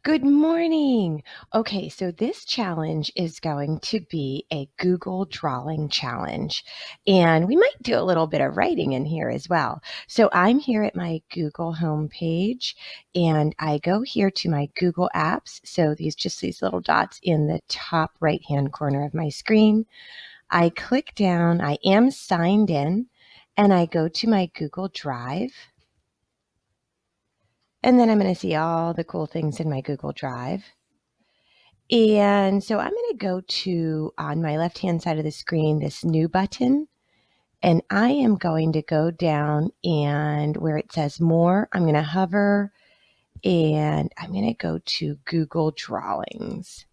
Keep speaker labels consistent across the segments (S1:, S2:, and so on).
S1: Good morning. Okay, so this challenge is going to be a Google drawing challenge. And we might do a little bit of writing in here as well. So I'm here at my Google homepage and I go here to my Google apps. So these little dots in the top right-hand corner of my screen. I click down, I am signed in, and I go to my Google Drive. And then I'm going to see all the cool things in my Google Drive. And so I'm going to go to, on my left-hand side of the screen, this new button. And I am going to go down and where it says more, I'm going to hover and I'm going to go to Google Drawings.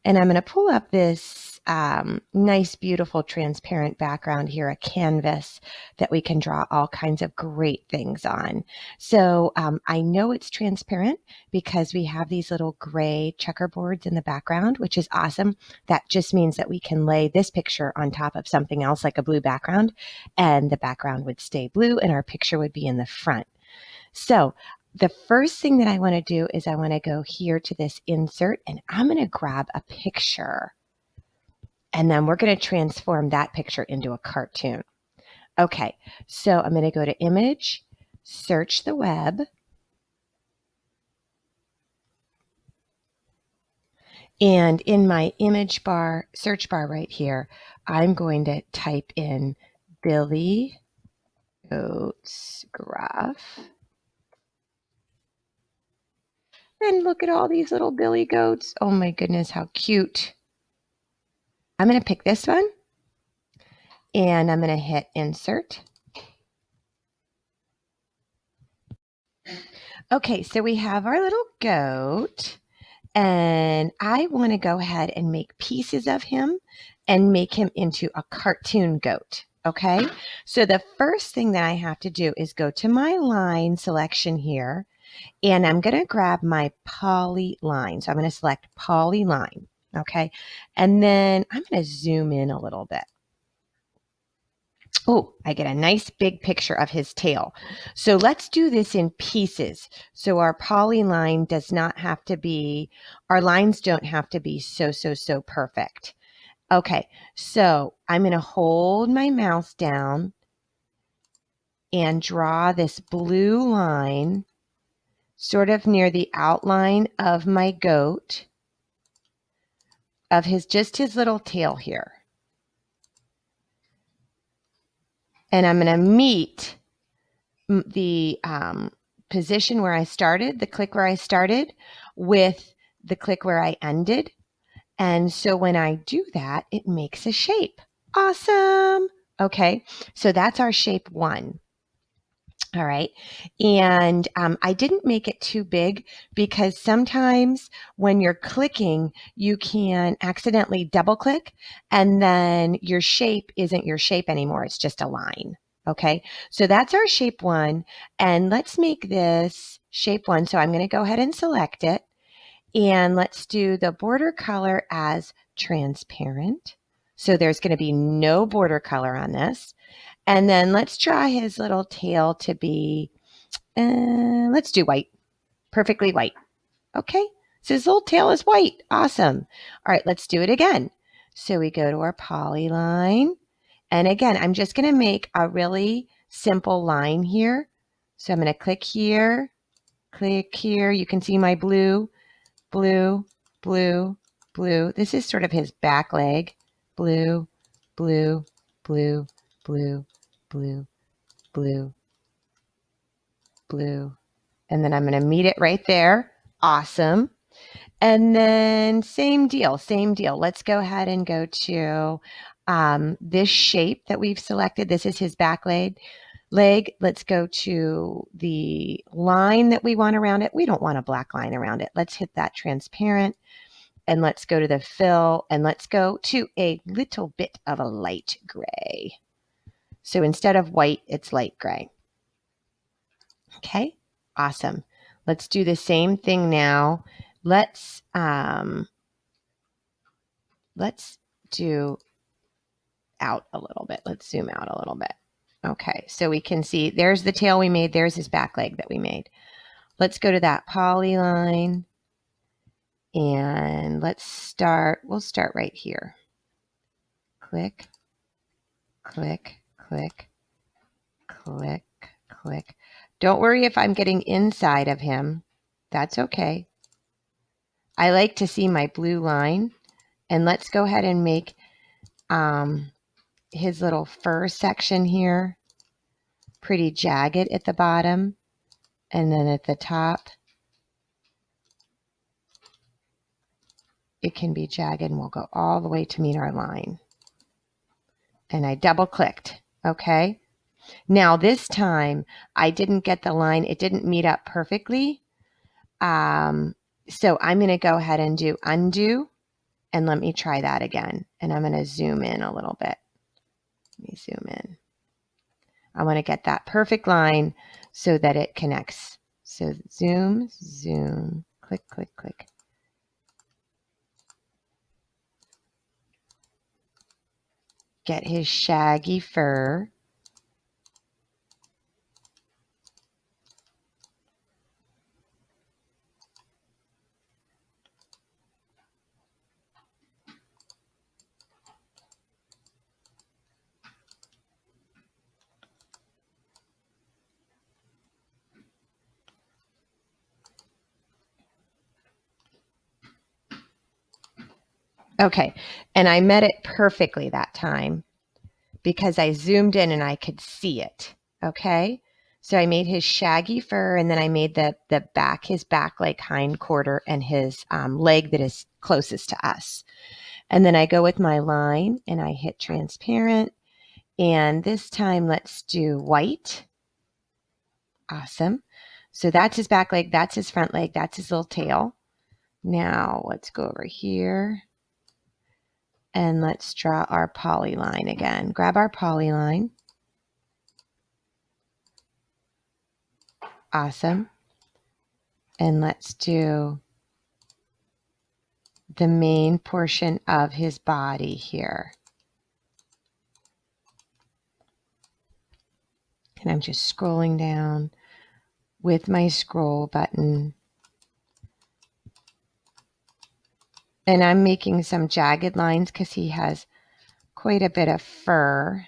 S1: And I'm going to pull up this nice, beautiful, transparent background here, a canvas that we can draw all kinds of great things on. So I know it's transparent because we have these little gray checkerboards in the background, which is awesome. That just means that we can lay this picture on top of something else like a blue background, and the background would stay blue and our picture would be in the front. So the first thing that I want to do is I want to go here to this insert and I'm going to grab a picture and then we're going to transform that picture into a cartoon. Okay, so I'm going to go to image, search the web, and in my image bar, search bar right here, I'm going to type in Billy Goat's graph. And look at all these little billy goats. Oh my goodness, how cute. I'm going to pick this one and I'm going to hit insert. Okay, so we have our little goat and I want to go ahead and make pieces of him and make him into a cartoon goat. Okay, so the first thing that I have to do is go to my line selection here and I'm going to grab my polyline. So I'm going to select polyline. Okay, and then I'm going to zoom in a little bit. Oh, I get a nice big picture of his tail. So let's do this in pieces. So our polyline does not have to be, our lines don't have to be so perfect. Okay, so I'm going to hold my mouse down and draw this blue line sort of near the outline of my goat, of just his little tail here. And I'm going to meet the position where I started, the click where I started, with the click where I ended. And so when I do that, it makes a shape. Awesome. Okay, so that's our shape one. All right, and I didn't make it too big because sometimes when you're clicking, you can accidentally double click and then your shape isn't your shape anymore. It's just a line. Okay, so that's our shape one. And let's make this shape one. So I'm going to go ahead and select it. And let's do the border color as transparent. So there's going to be no border color on this. And then let's draw his little tail to be, let's do white, perfectly white. Okay, so his little tail is white. Awesome. All right, let's do it again. So we go to our polyline. And again, I'm just going to make a really simple line here. So I'm going to click here, click here. You can see my blue, blue, blue, blue. This is sort of his back leg. Blue, blue, blue, blue, blue, blue, blue. And then I'm going to meet it right there. Awesome. And then same deal, same deal. Let's go ahead and go to this shape that we've selected. This is his back leg. Let's go to the line that we want around it. We don't want a black line around it. Let's hit that transparent and let's go to the fill and let's go to a little bit of a light gray. So instead of white, it's light gray. Okay, awesome. Let's do the same thing now. Let's do out a little bit. Let's zoom out a little bit. Okay, so we can see there's the tail we made, there's his back leg that we made. Let's go to that polyline and we'll start right here. Click, click, click, click, click. Don't worry if I'm getting inside of him. That's okay. I like to see my blue line, and let's go ahead and make his little fur section here pretty jagged at the bottom, and then at the top it can be jagged, and we'll go all the way to meet our line. And I double clicked. Okay, now this time I didn't get the line, it didn't meet up perfectly, so I'm going to go ahead and do undo, and let me try that again. And I'm going to zoom in a little bit. Let me zoom in. I want to get that perfect line so that it connects. So zoom, zoom, click, click, click. Get his shaggy fur. Okay, and I met it perfectly that time because I zoomed in and I could see it. Okay, so I made his shaggy fur, and then I made his back like hind quarter, and his leg that is closest to us. And then I go with my line and I hit transparent, and this time let's do white. Awesome. So that's his back leg, that's his front leg, that's his little tail. Now let's go over here and let's draw our polyline again. Grab our polyline. Awesome. And let's do the main portion of his body here. And I'm just scrolling down with my scroll button. And I'm making some jagged lines because he has quite a bit of fur.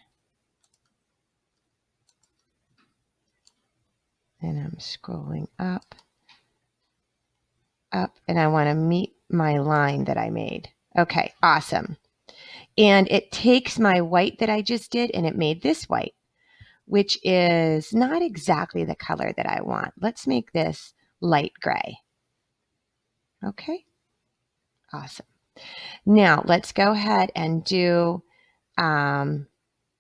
S1: And I'm scrolling up, and I want to meet my line that I made. Okay, awesome. And it takes my white that I just did, and it made this white, which is not exactly the color that I want. Let's make this light gray. Okay, awesome. Now let's go ahead and do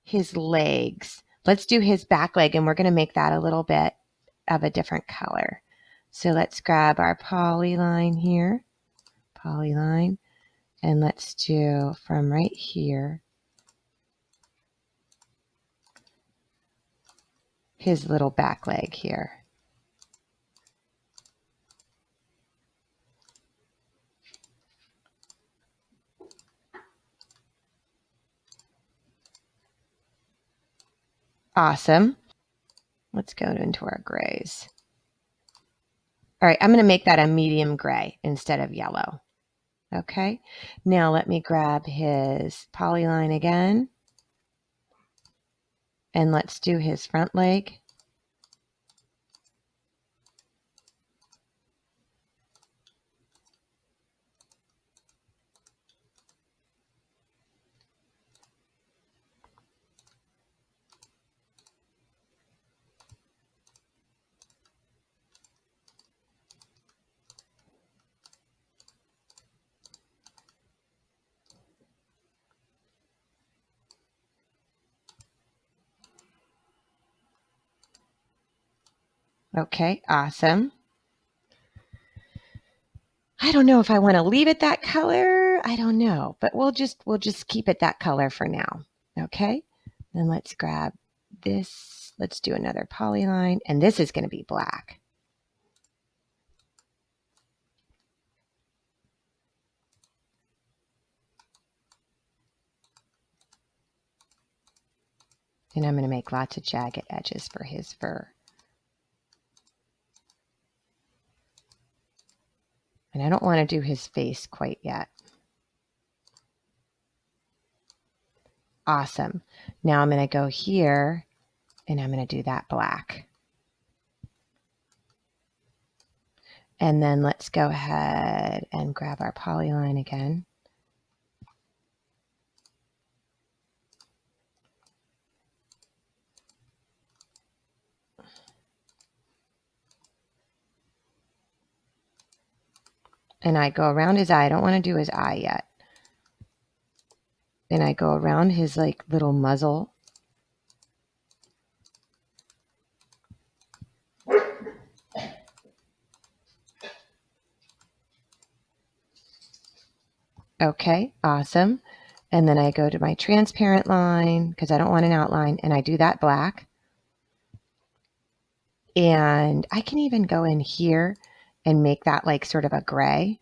S1: his legs. Let's do his back leg, and we're going to make that a little bit of a different color. So let's grab our polyline here, polyline, and let's do from right here his little back leg here. Awesome. Let's go into our grays. All right, I'm going to make that a medium gray instead of yellow. Okay, now let me grab his polyline again, and let's do his front leg. Okay, awesome. I don't know if I want to leave it that color. I don't know, but we'll just keep it that color for now. Okay, then let's grab this. Let's do another polyline, and this is going to be black. And I'm going to make lots of jagged edges for his fur. And I don't want to do his face quite yet. Awesome. Now I'm going to go here and I'm going to do that black. And then let's go ahead and grab our polyline again. And I go around his eye. I don't want to do his eye yet. And I go around his like little muzzle. Okay, awesome. And then I go to my transparent line because I don't want an outline, and I do that black. And I can even go in here and make that like sort of a gray.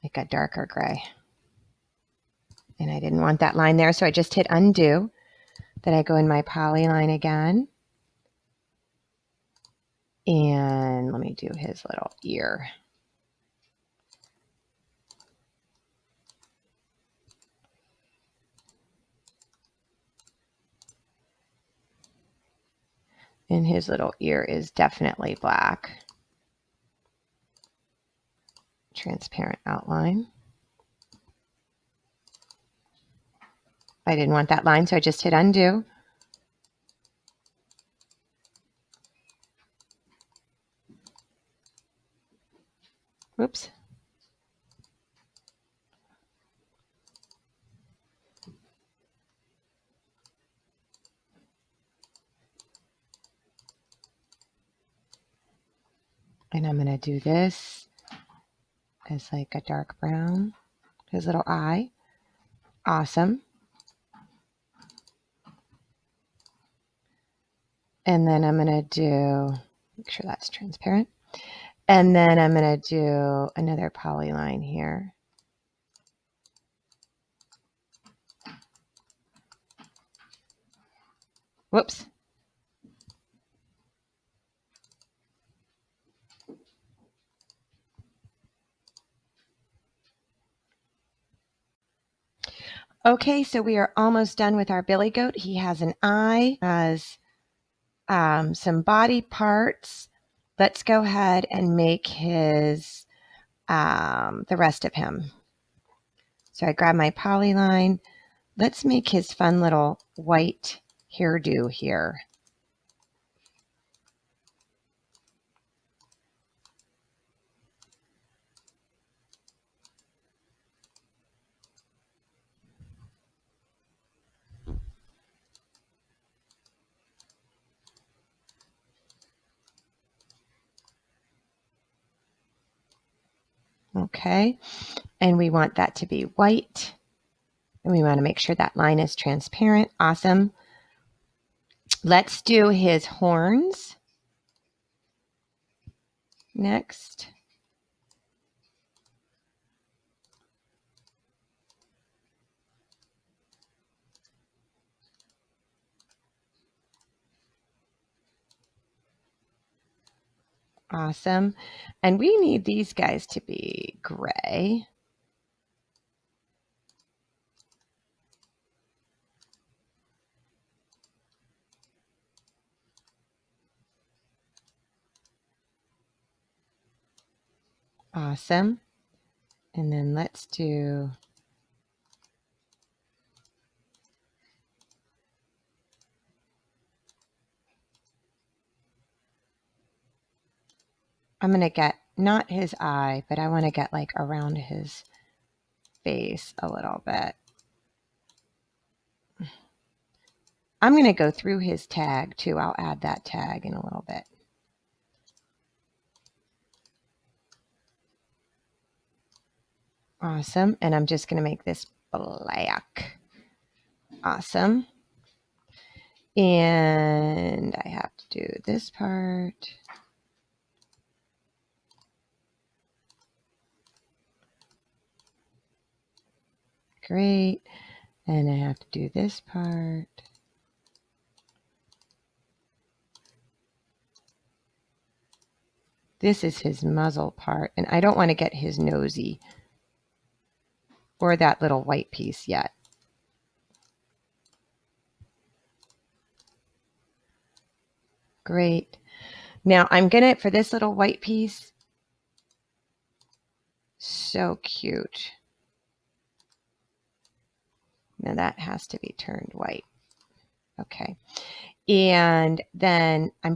S1: Like a darker gray. And I didn't want that line there, so I just hit undo. Then I go in my polyline again. And let me do his little ear. And his little ear is definitely black. Transparent outline. I didn't want that line, so I just hit undo. Whoops. And I'm going to do this as like a dark brown. His little eye. Awesome. And then I'm going to do, make sure that's transparent. And then I'm going to do another polyline here. Whoops. Okay, so we are almost done with our billy goat. He has an eye, has some body parts. Let's go ahead and make his, the rest of him. So I grab my polyline. Let's make his fun little white hairdo here. Okay, and we want that to be white. And we want to make sure that line is transparent. Awesome. Let's do his horns next. Awesome. And we need these guys to be gray. Awesome. And then let's do I'm going to get not his eye, but I want to get like around his face a little bit. I'm going to go through his tag too. I'll add that tag in a little bit. Awesome. And I'm just going to make this black. Awesome. And I have to do this part. Great. And I have to do this part. This is his muzzle part, and I don't want to get his nosy or that little white piece yet. Great. Now I'm gonna, for this little white piece, so cute. Now that has to be turned white. Okay. And then I'm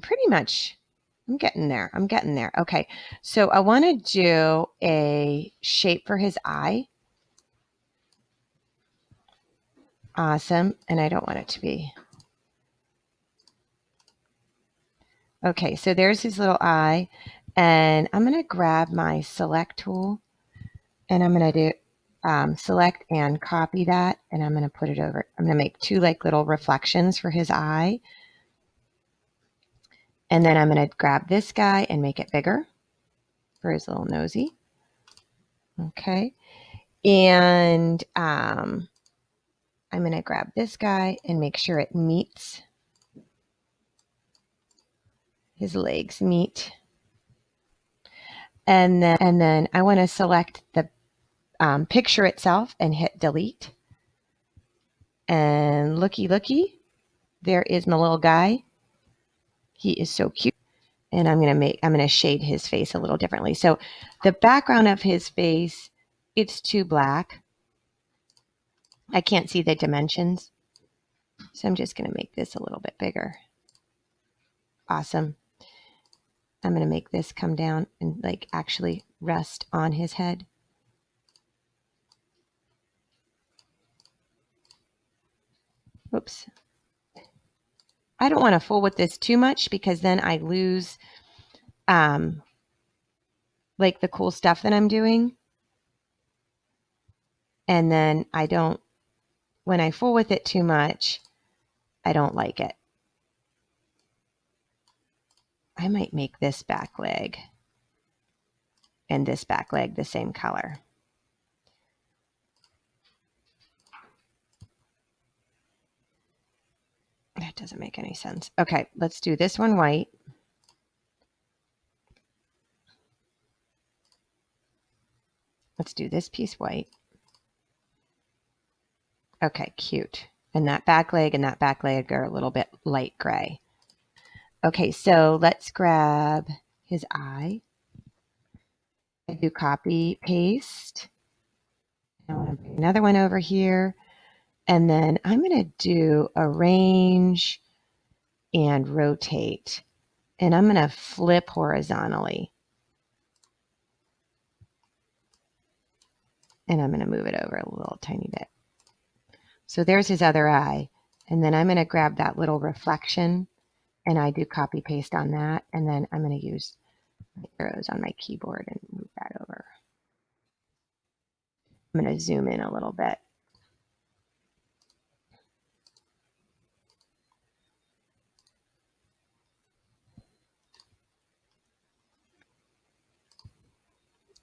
S1: getting there. I'm getting there. Okay. So I want to do a shape for his eye. Awesome. And I don't want it to be. Okay. So there's his little eye. And I'm going to grab my select tool and I'm going to do select and copy that. And I'm going to put it over. I'm going to make two like little reflections for his eye. And then I'm going to grab this guy and make it bigger for his little nosy. Okay. And I'm going to grab this guy and make sure it meets. His legs meet. And then I want to select the picture itself and hit delete. And looky, there is my little guy. He is so cute. And I'm going to shade his face a little differently. So the background of his face, it's too black. I can't see the dimensions. So I'm just going to make this a little bit bigger. Awesome. I'm going to make this come down and like actually rest on his head. Whoops. I don't want to fool with this too much because then I lose like the cool stuff that I'm doing. And then when I fool with it too much, I don't like it. I might make this back leg and this back leg the same color. That doesn't make any sense. Okay, let's do this one white. Let's do this piece white. Okay, cute. And that back leg are a little bit light gray. Okay, so let's grab his eye. I do copy, paste. I want to bring another one over here. And then I'm going to do arrange and rotate. And I'm going to flip horizontally. And I'm going to move it over a little tiny bit. So there's his other eye. And then I'm going to grab that little reflection and I do copy paste on that. And then I'm going to use my arrows on my keyboard and move that over. I'm going to zoom in a little bit.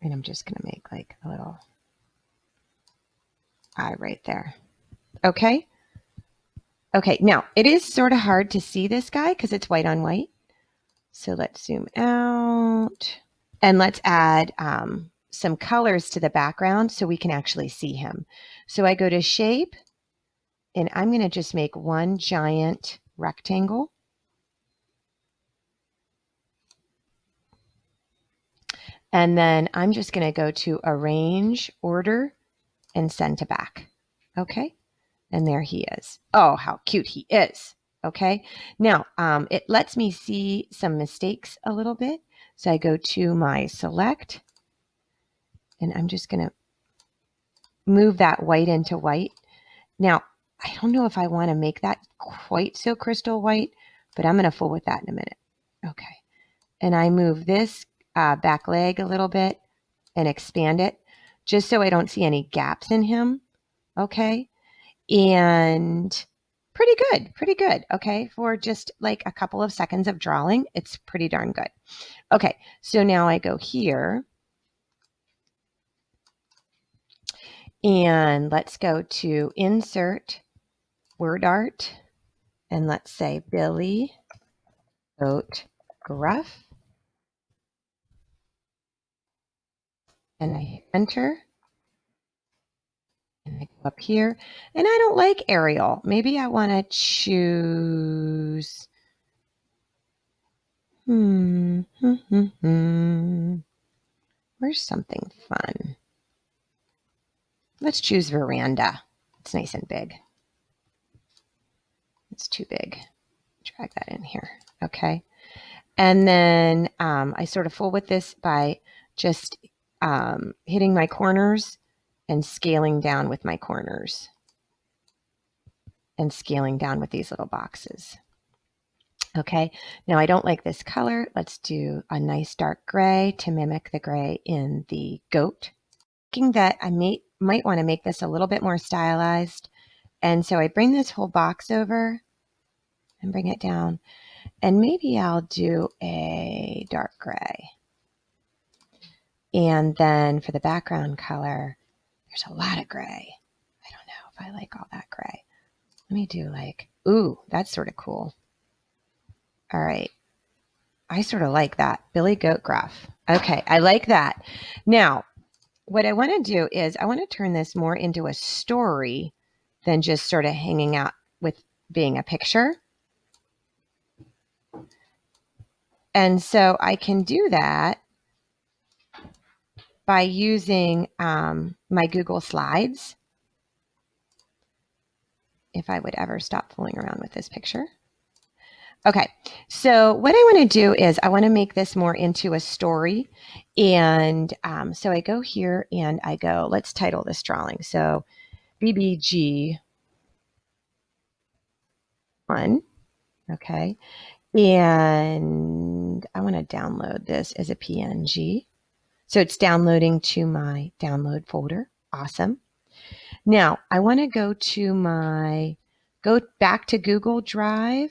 S1: And I'm just going to make like a little eye right there. Okay. Okay. Now it is sort of hard to see this guy because it's white on white. So let's zoom out and let's add some colors to the background so we can actually see him. So I go to shape and I'm going to just make one giant rectangle. And then I'm just going to go to arrange, order, and send to back. Okay. And there he is. Oh, how cute he is. Okay. Now, it lets me see some mistakes a little bit. So I go to my select and I'm just going to move that white into white. Now, I don't know if I want to make that quite so crystal white, but I'm going to fool with that in a minute. Okay. And I move this back leg a little bit and expand it just so I don't see any gaps in him. Okay. And pretty good. Okay, for just like a couple of seconds of drawing, it's pretty darn good. Okay, so now I go here and let's go to Insert, Word Art, and let's say Billy Goat Gruff, and I hit Enter. And I go up here, and I don't like Arial. Maybe I want to choose. Where's something fun? Let's choose Veranda. It's nice and big. It's too big. Drag that in here. Okay. And then I sort of fool with this by just hitting my corners and scaling down with my corners and scaling down with these little boxes. Okay, now I don't like this color. Let's do a nice dark gray to mimic the gray in the goat. Thinking that I might want to make this a little bit more stylized. And so I bring this whole box over and bring it down. And maybe I'll do a dark gray. And then for the background color, there's a lot of gray. I don't know if I like all that gray. Let me do like, ooh, that's sort of cool. All right. I sort of like that. Billy Goat Gruff. Okay, I like that. Now, what I want to do is I want to turn this more into a story than just sort of hanging out with being a picture. And so I can do that by using my Google Slides. If I would ever stop fooling around with this picture. Okay, so what I want to do is I want to make this more into a story. And so I go here and I go, let's title this drawing. So BBG 1, okay. And I want to download this as a PNG. So it's downloading to my download folder. Awesome. Now I want to go back to Google Drive.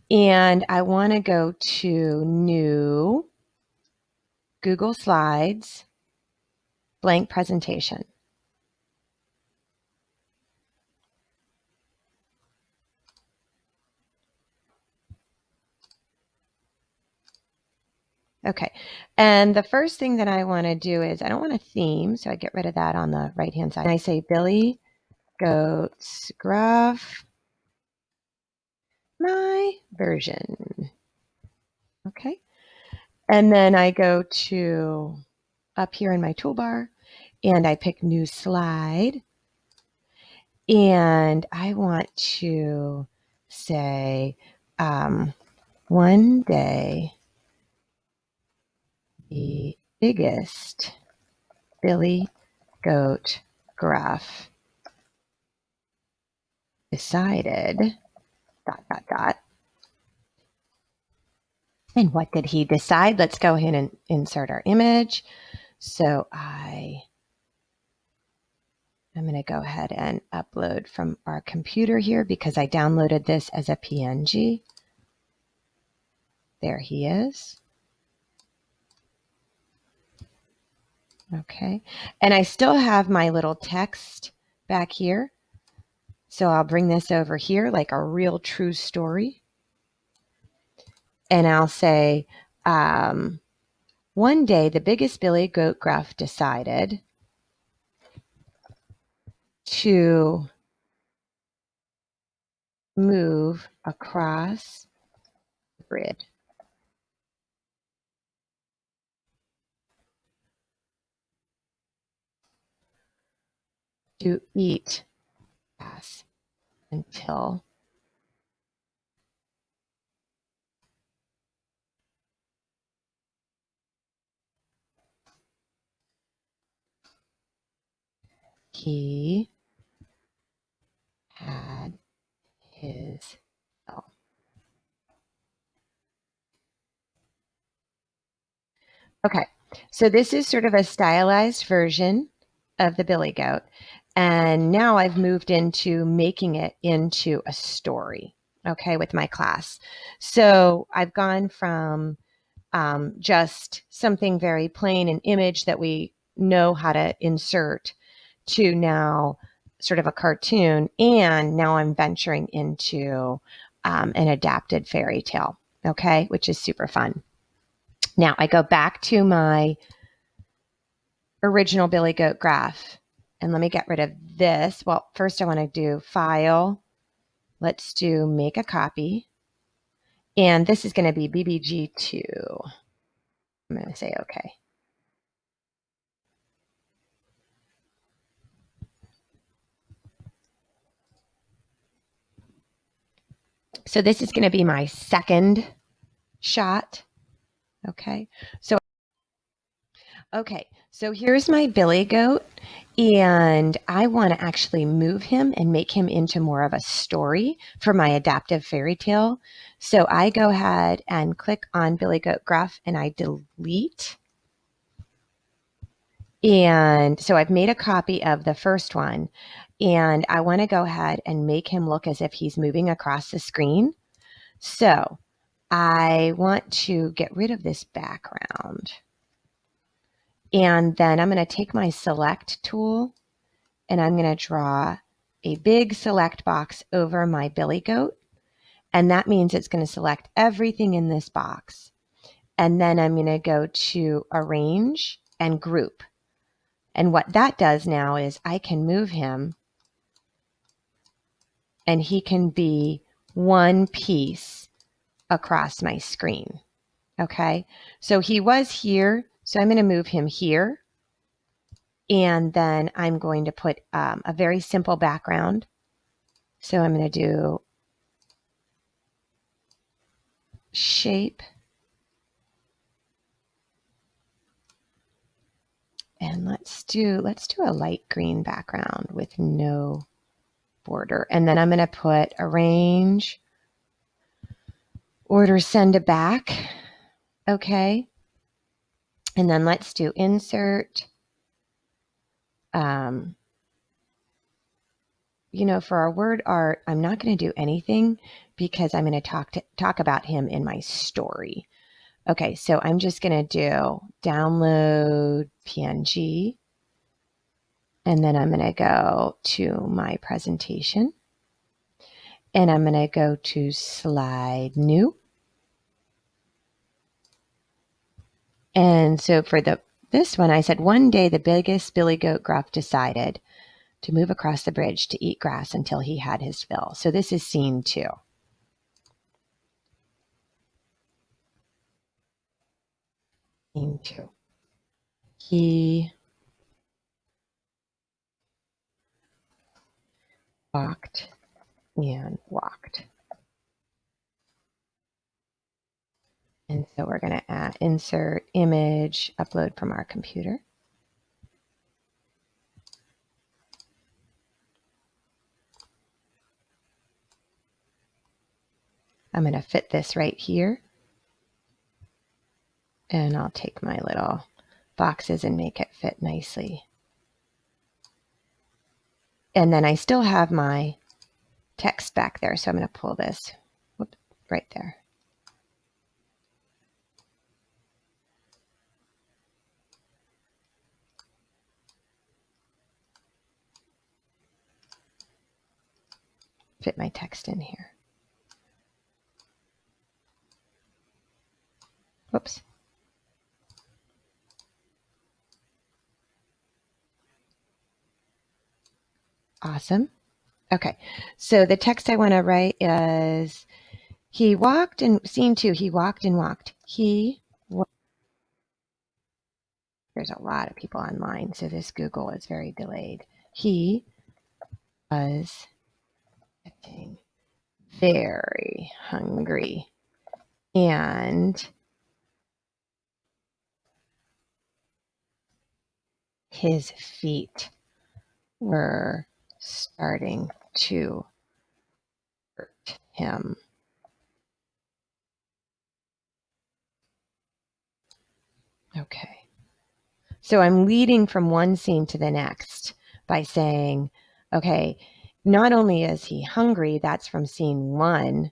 S1: And I want to go to New, Google Slides, Blank Presentation. Okay, and the first thing that I want to do is I don't want a theme, so I get rid of that on the right-hand side. And I say Billy Goats Gruff, my version. Okay, and then I go to up here in my toolbar, and I pick New Slide, and I want to say one day the biggest Billy Goat Gruff decided ... And what did he decide? Let's go ahead and insert our image. So I'm going to go ahead and upload from our computer here because I downloaded this as a PNG. There he is. Okay, and I still have my little text back here. So I'll bring this over here like a real true story. And I'll say, one day the biggest Billy Goat Gruff decided to move across the bridge. To eat grass until he had his fill. Okay, so this is sort of a stylized version of the Billy Goat. And now I've moved into making it into a story, okay, with my class. So I've gone from just something very plain, an image that we know how to insert, to now sort of a cartoon. And now I'm venturing into an adapted fairy tale, okay, which is super fun. Now I go back to my original Billy Goat graph. And let me get rid of this. Well, first I want to do File. Let's do Make a Copy. And this is going to be BBG2. I'm going to say OK. So this is going to be my second shot. Okay. So here's my Billy Goat. And I want to actually move him and make him into more of a story for my adaptive fairy tale. So I go ahead and click on Billy Goat Graph and I delete. And so I've made a copy of the first one. And I want to go ahead and make him look as if he's moving across the screen. So I want to get rid of this background. And then I'm going to take my select tool and I'm going to draw a big select box over my Billy Goat. And that means it's going to select everything in this box. And then I'm going to go to Arrange and Group. And what that does now is I can move him and he can be one piece across my screen. Okay, so he was here, so I'm going to move him here. And then I'm going to put a very simple background. So I'm going to do shape. And let's do a light green background with no border. And then I'm going to put arrange, order, send to back. Okay. And then let's do insert. You know, for our word art, I'm not going to do anything because I'm going to talk about him in my story. Okay, so I'm just going to do download PNG. And then I'm going to go to my presentation. And I'm going to go to slide new. And so for this one, I said, one day the biggest Billy Goat Gruff decided to move across the bridge to eat grass until he had his fill. So this is scene 2. Scene 2. He walked and walked. And so we're going to insert image, upload from our computer. I'm going to fit this right here. And I'll take my little boxes and make it fit nicely. And then I still have my text back there, so I'm going to pull this right there. Fit my text in here. Whoops. Awesome. Okay, so the text I want to write is, he walked and, scene 2, he walked and walked. There's a lot of people online, so this Google is very delayed. He was getting very hungry and his feet were starting to hurt him. Okay. So I'm leading from one scene to the next by saying, okay, not only is he hungry, that's from scene 1,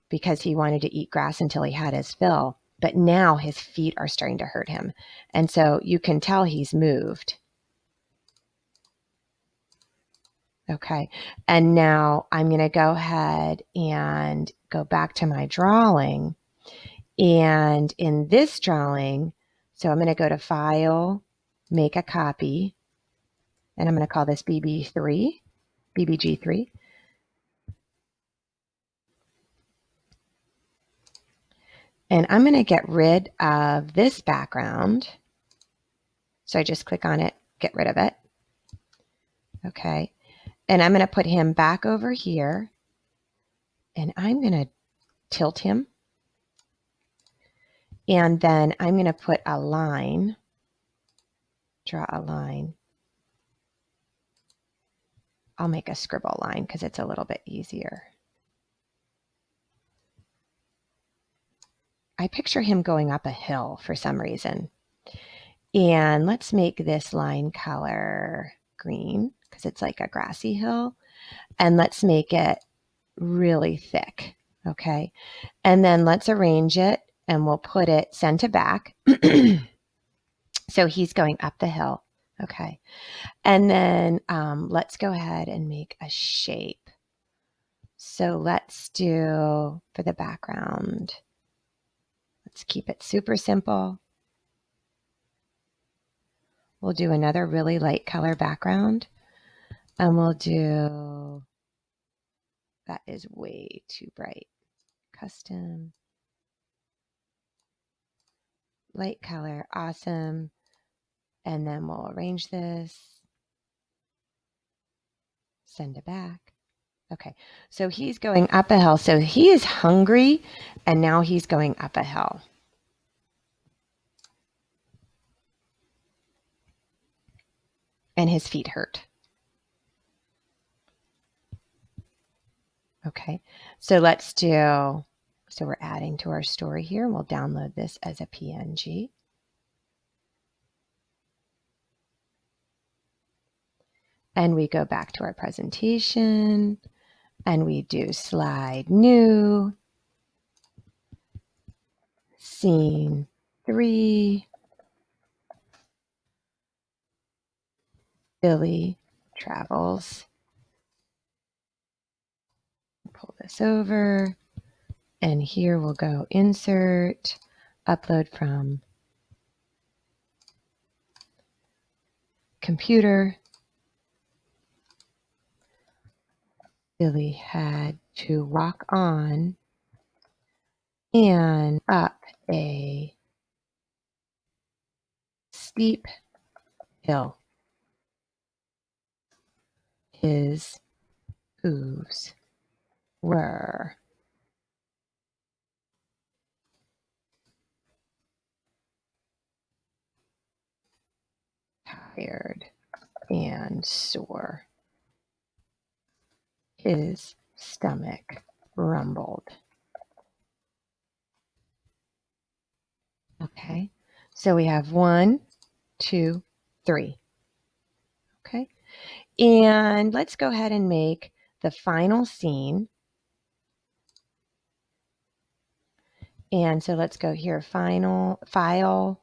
S1: because he wanted to eat grass until he had his fill, but now his feet are starting to hurt him. And so you can tell he's moved. Okay, and now I'm going to go ahead and go back to my drawing. And in this drawing, so I'm going to go to File, Make a Copy, and I'm going to call this BBG3. And I'm going to get rid of this background. So I just click on it, get rid of it. Okay, and I'm going to put him back over here, and I'm going to tilt him. And then I'm going to put a line, draw a line. I'll make a scribble line because it's a little bit easier. I picture him going up a hill for some reason. And let's make this line color green because it's like a grassy hill. And let's make it really thick. Okay. And then let's arrange it and we'll put it send to back. So he's going up the hill. Okay. And then let's go ahead and make a shape. So let's do, for the background, let's keep it super simple. We'll do another really light color background. And we'll do, that is way too bright. Custom. Light color, awesome. And then we'll arrange this. Send it back. Okay, so he's going up a hill. So he is hungry, and now he's going up a hill. And his feet hurt. Okay, so let's do, so we're adding to our story here. We'll download this as a PNG. And we go back to our presentation, and we do slide new, scene 3, Billy travels. Pull this over, and here we'll go insert, upload from computer. Billy had to walk on and up a steep hill. His hooves were tired and sore. His stomach rumbled. Okay, so we have 1, 2, 3. Okay, and let's go ahead and make the final scene. And so let's go here, file,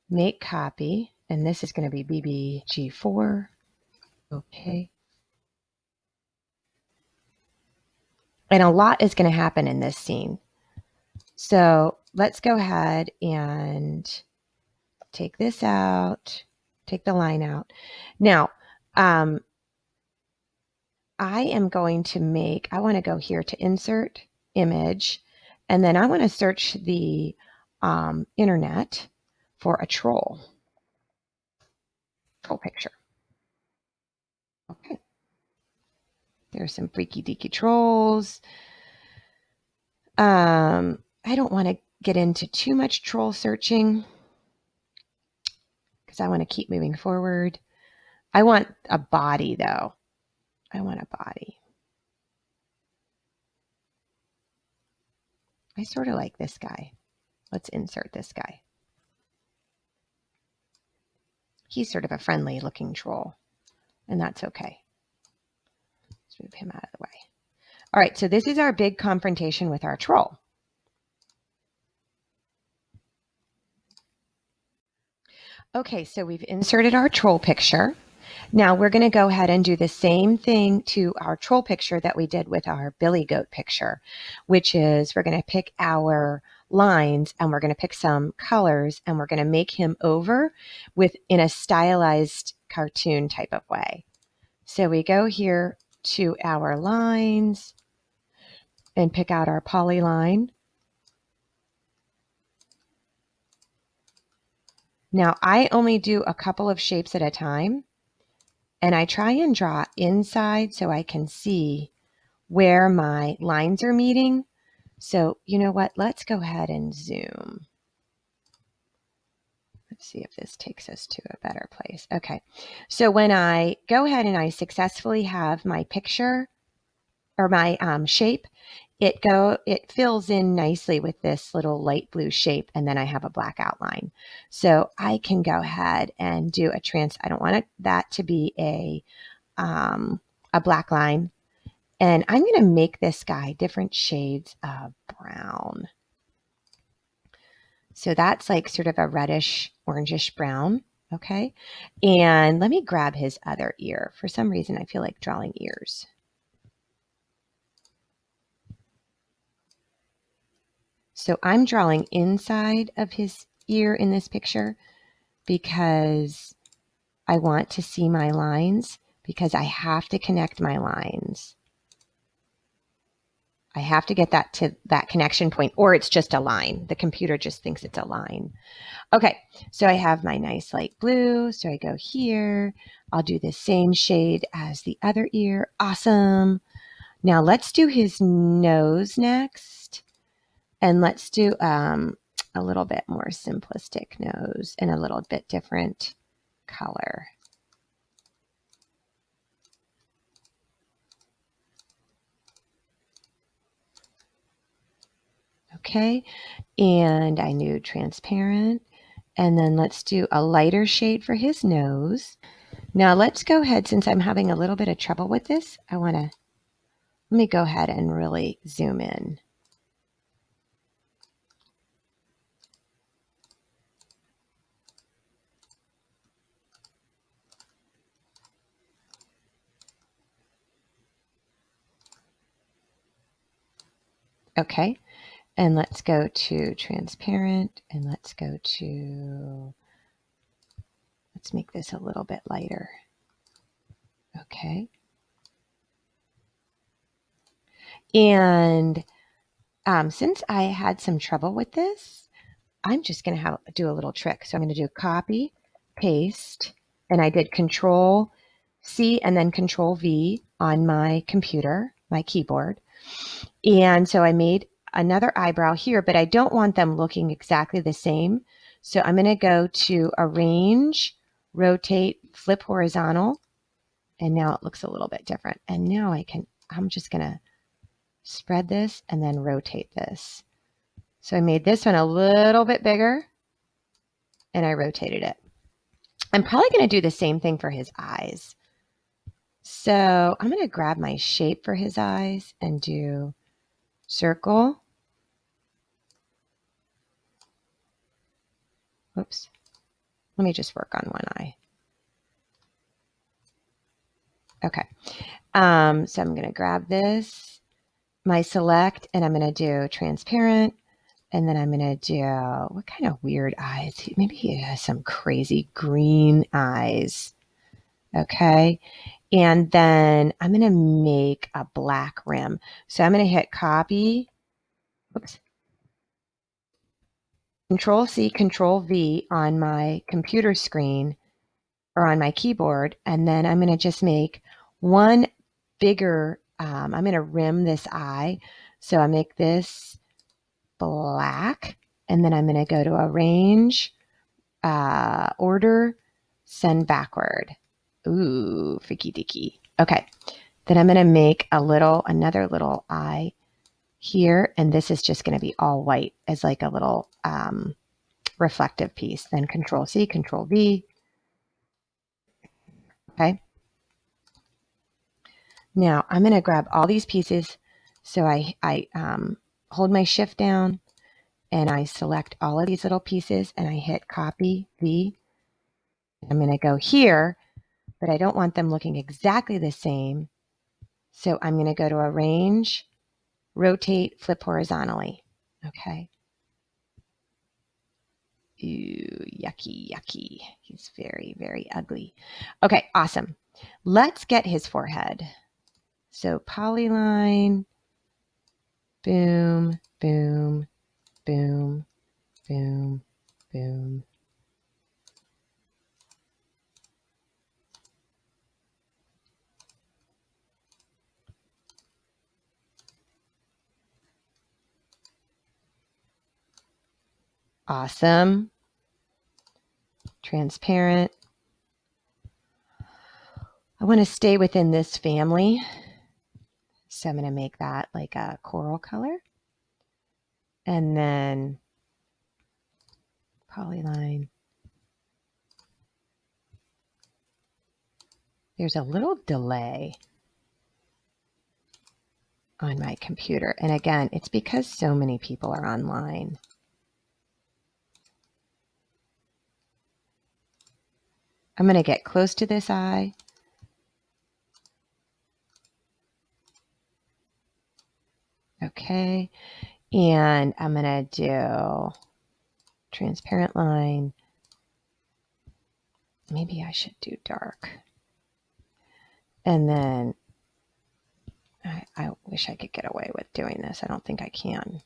S1: make copy, and this is going to be BBG4. Okay. And a lot is going to happen in this scene. So let's go ahead and take this out, take the line out. Now, I am going to make, I want to go here to insert image, and then I want to search the internet for a troll picture. Okay. There's some freaky deaky trolls. I don't want to get into too much troll searching because I want to keep moving forward. I want a body though. I want a body. I sort of like this guy. Let's insert this guy. He's sort of a friendly looking troll. and that's okay. Let's move him out of the way. All right, so this is our big confrontation with our troll. Okay, so we've inserted our troll picture. Now we're going to go ahead and do the same thing to our troll picture that we did with our billy goat picture, which is we're going to pick our lines and we're going to pick some colors and we're going to make him over in a stylized cartoon type of way. So we go here to our lines and pick out our polyline. Now I only do a couple of shapes at a time, and I try and draw inside so I can see where my lines are meeting. So you know what? Let's go ahead and zoom. Let's see if this takes us to a better place. Okay, so when I go ahead and I successfully have my picture or my shape, it fills in nicely with this little light blue shape, and then I have a black outline. So I can go ahead and do I don't want that to be a black line. And I'm going to make this guy different shades of brown. So that's like sort of a reddish, orangish brown. Okay. And let me grab his other ear. For some reason, I feel like drawing ears. So I'm drawing inside of his ear in this picture because I want to see my lines, because I have to connect my lines. I have to get that to that connection point, or it's just a line. The computer just thinks it's a line. Okay, so I have my nice light blue. So I go here. I'll do the same shade as the other ear. Awesome. Now let's do his nose next. And let's do a little bit more simplistic nose and a little bit different color. Okay, and I knew transparent. And then let's do a lighter shade for his nose. Now let's go ahead, since I'm having a little bit of trouble with this, let me go ahead and really zoom in. Okay, and let's go to transparent, and let's make this a little bit lighter. Okay. And since I had some trouble with this, I'm just going to do a little trick. So I'm going to do copy, paste, and I did Control C and then Control V on my computer, my keyboard. And so I made another eyebrow here, but I don't want them looking exactly the same. So I'm going to go to Arrange, Rotate, Flip Horizontal, and now it looks a little bit different. And now I'm just going to spread this and then rotate this. So I made this one a little bit bigger and I rotated it. I'm probably going to do the same thing for his eyes. So I'm going to grab my shape for his eyes and do circle. Whoops. Let me just work on one eye. Okay. So I'm going to grab this, my select, and I'm going to do transparent. And then I'm going to do, what kind of weird eyes? Maybe he has some crazy green eyes. Okay. And then I'm going to make a black rim. So I'm going to hit copy. Oops. Control C, Control V on my computer screen or on my keyboard. And then I'm going to just make one bigger, I'm going to rim this eye. So I make this black, and then I'm going to go to Arrange, Order, Send Backward. Ooh, freaky dicky. Okay, then I'm going to make another little eye here, and this is just going to be all white as like a little reflective piece. Then Control C, Control V. Okay, Now I'm going to grab all these pieces. So I hold my shift down and I select all of these little pieces and I hit copy V. I'm going to go here, but I don't want them looking exactly the same. So I'm going to go to arrange, rotate, flip horizontally. Okay. Ew, yucky, yucky. He's very, very ugly. Okay, awesome. Let's get his forehead. So polyline, boom, boom, boom, boom, boom. Awesome. Transparent. I want to stay within this family. So I'm going to make that like a coral color. And then polyline. There's a little delay on my computer. And again, it's because so many people are online. I'm going to get close to this eye. Okay. And I'm going to do transparent line. Maybe I should do dark. And then I wish I could get away with doing this. I don't think I can.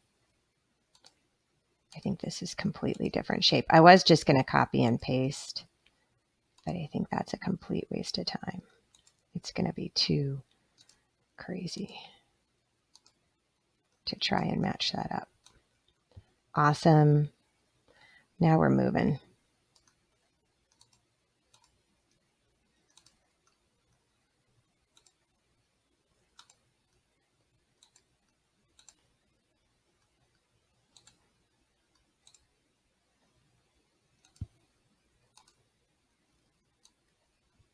S1: I think this is completely different shape. I was just going to copy and paste, but I think that's a complete waste of time. It's going to be too crazy to try and match that up. Awesome. Now we're moving.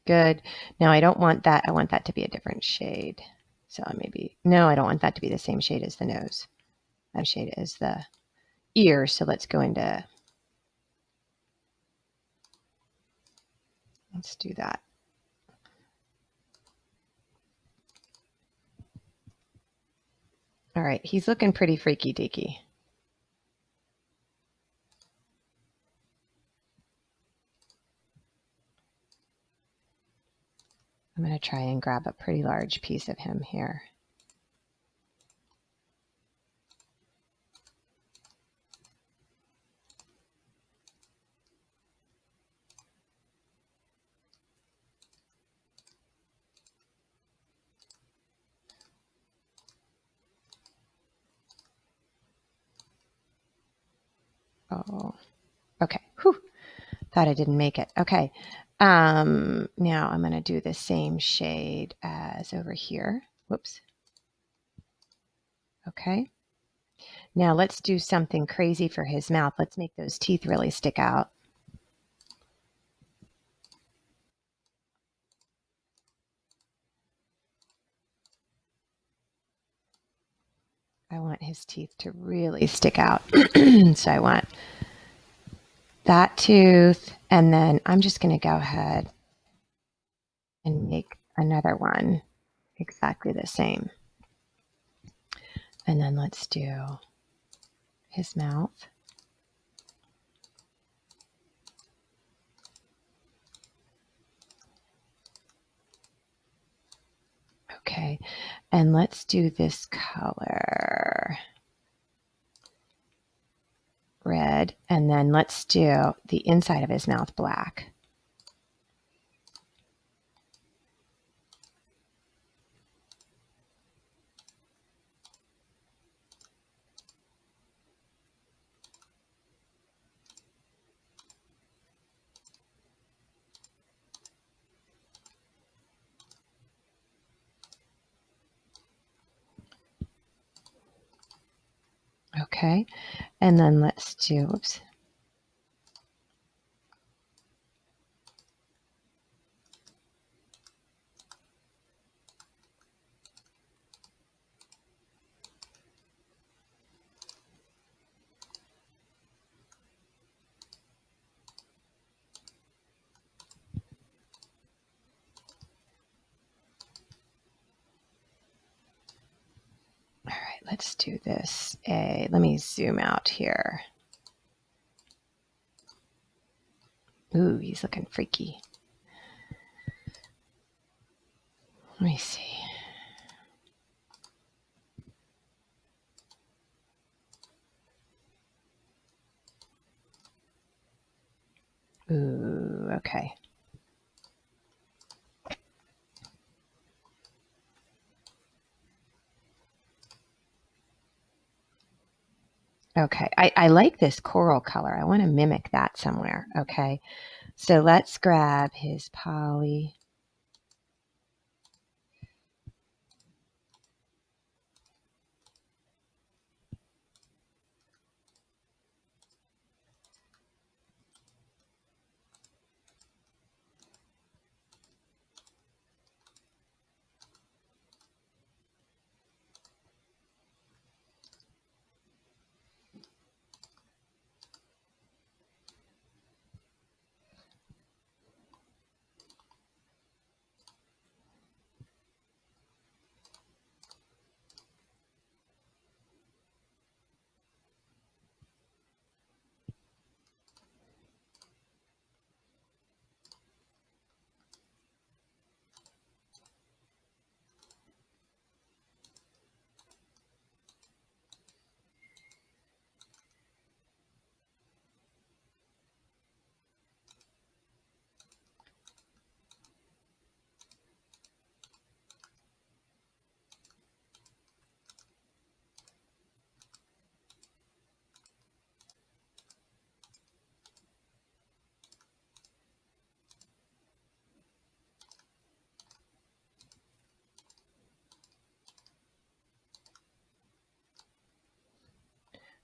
S1: Good. Now I don't want that. I want that to be a different shade. So maybe, no, I don't want that to be the same shade as the nose. That shade is the ear. So let's go into, let's do that. All right. He's looking pretty freaky deaky. I'm going to try and grab a pretty large piece of him here. Oh, okay. Whew. Thought I didn't make it. Okay. Now I'm going to do the same shade as over here. Whoops. Okay. Now let's do something crazy for his mouth. Let's make those teeth really stick out. I want his teeth to really stick out. So I want that tooth, and then I'm just going to go ahead and make another one exactly the same. And then let's do his mouth. Okay, and let's do this color, red, and then let's do the inside of his mouth black. Okay, and then let's do, oops. let's do this. Let me zoom out here. Ooh, he's looking freaky. Let me see. Ooh, okay. Okay, I like this coral color. I want to mimic that somewhere. Okay, so let's grab his poly.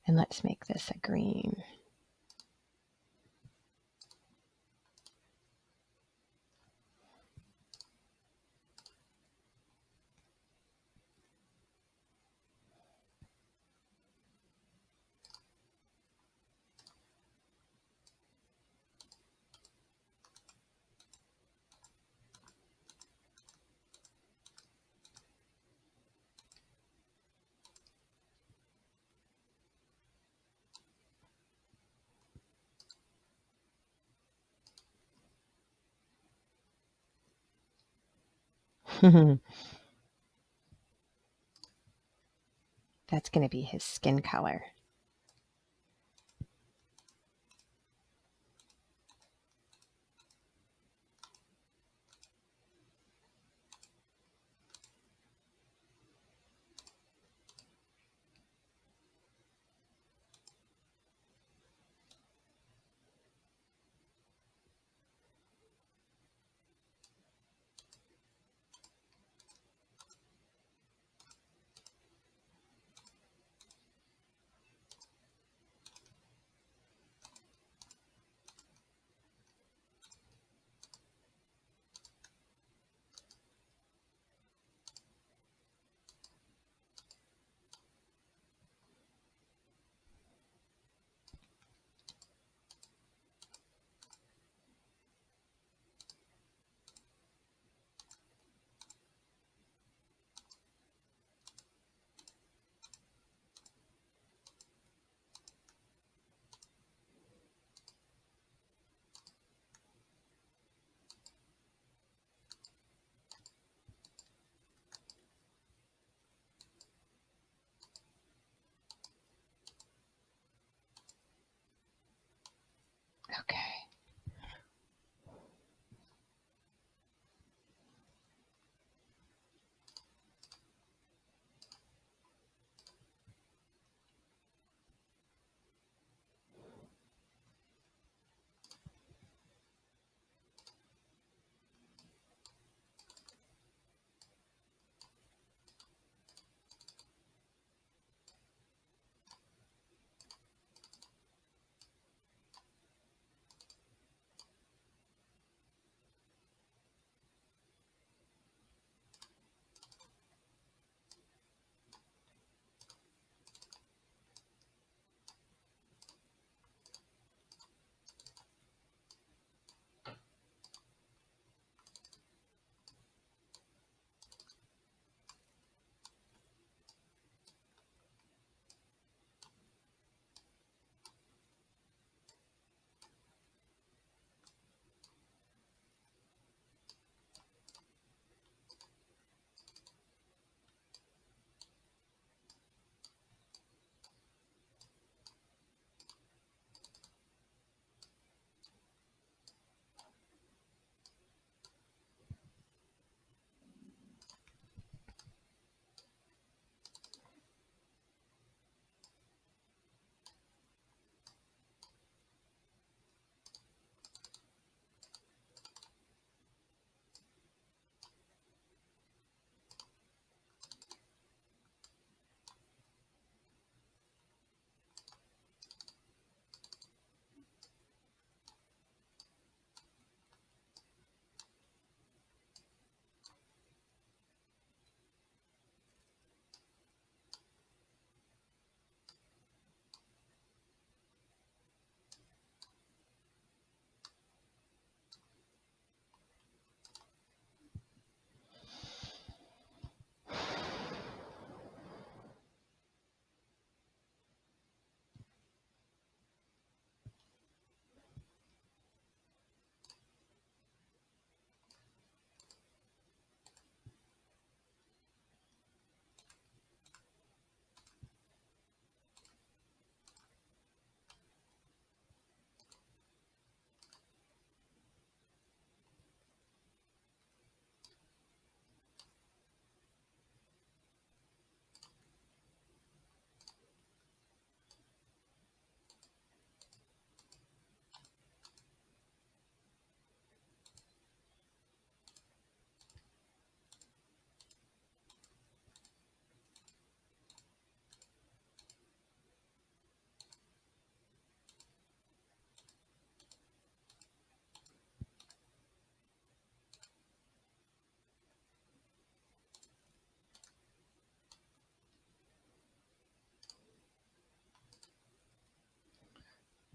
S1: And let's make this a green. That's going to be his skin color.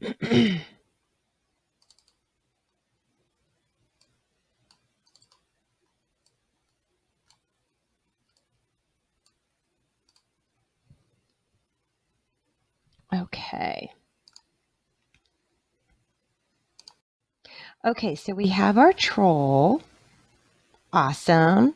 S1: Okay. Okay, so we have our troll. Awesome.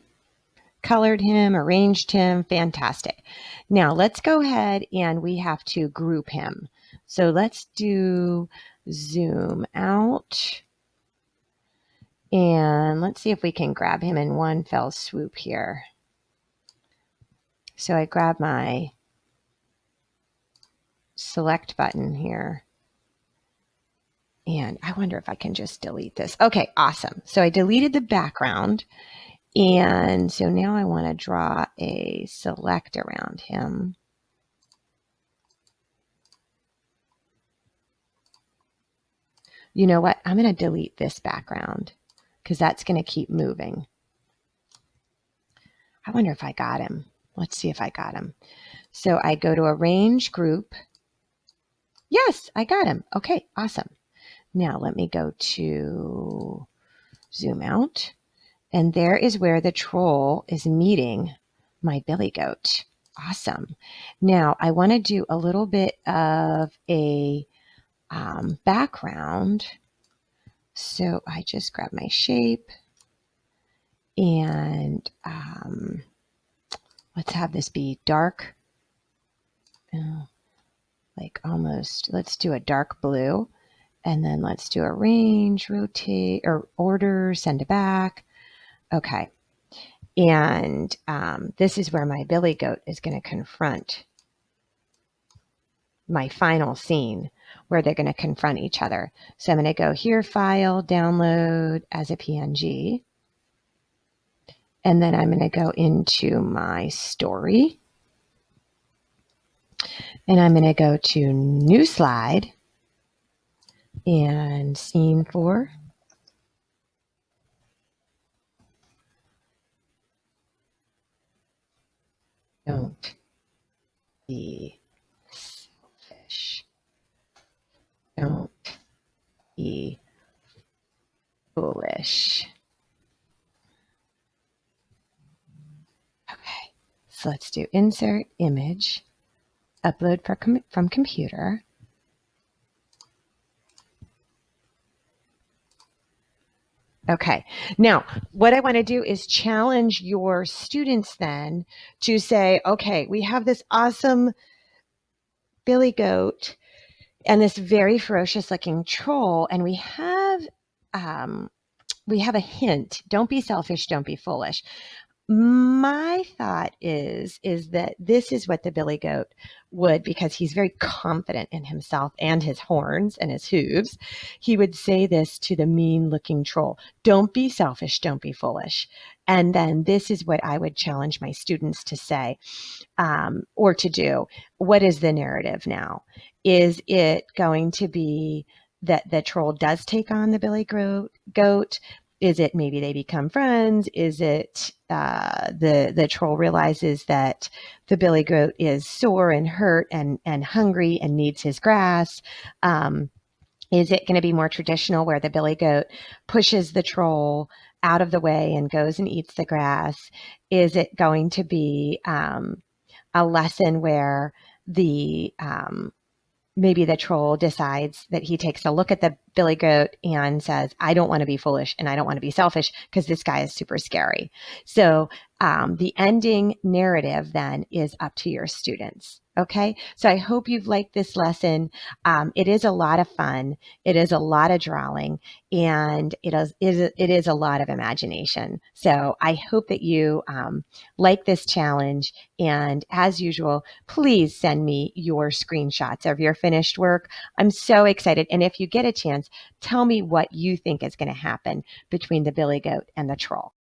S1: Colored him, arranged him, fantastic. Now let's go ahead and we have to group him. So let's do zoom out and let's see if we can grab him in one fell swoop here. So I grab my select button here and I wonder if I can just delete this. Okay, awesome. So I deleted the background. And so now I want to draw a select around him. You know what? I'm going to delete this background because that's going to keep moving. I wonder if I got him. Let's see if I got him. So I go to Arrange Group. Yes, I got him. Okay, awesome. Now let me go to Zoom Out. And there is where the troll is meeting my billy goat. Awesome. Now I want to do a little bit of a background. So I just grab my shape and let's have this be dark. Like almost, let's do a dark blue. And then let's do arrange, rotate, or order, send it back. Okay. And this is where my billy goat is going to confront my final scene where they're going to confront each other. So I'm going to go here, file, download as a PNG. And then I'm going to go into my story. And I'm going to go to new slide and scene 4. Don't be selfish. Don't be foolish. Okay, so let's do insert image, upload from computer. Okay, now what I want to do is challenge your students then to say, okay, we have this awesome billy goat and this very ferocious looking troll, and we have a hint. Don't be selfish, don't be foolish. My thought is that this is what the billy goat would, because he's very confident in himself and his horns and his hooves. He would say this to the mean looking troll. Don't be selfish, don't be foolish. And then this is what I would challenge my students to say or to do. What is the narrative now? Is it going to be that the troll does take on the billy goat? Is it maybe they become friends? Is it the troll realizes that the billy goat is sore and hurt and hungry and needs his grass? Is it going to be more traditional where the billy goat pushes the troll out of the way and goes and eats the grass? Is it going to be a lesson where the maybe the troll decides that he takes a look at the billy goat and says, I don't want to be foolish and I don't want to be selfish because this guy is super scary. So the ending narrative then is up to your students. Okay, so I hope you've liked this lesson. It is a lot of fun. It is a lot of drawing, and it is a lot of imagination. So I hope that you like this challenge. And as usual, please send me your screenshots of your finished work. I'm so excited. And if you get a chance, tell me what you think is going to happen between the billy goat and the troll.